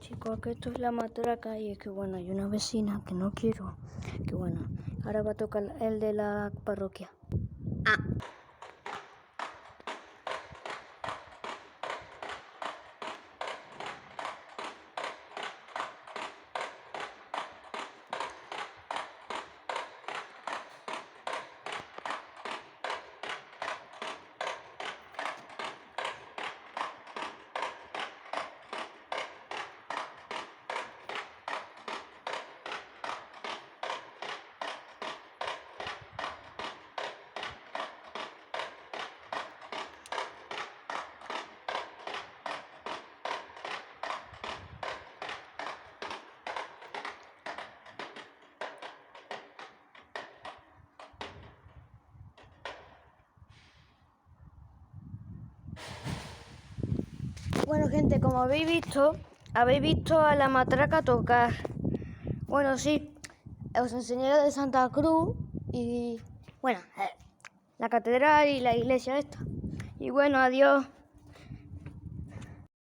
chicos, que esto es la matraca y es que bueno, hay una vecina que no quiero, que bueno, ahora va a tocar el de la parroquia. Bueno gente, como habéis visto a la matraca tocar. Bueno, sí, os enseñé lo de Santa Cruz y bueno, la catedral y la iglesia esta. Y bueno, adiós.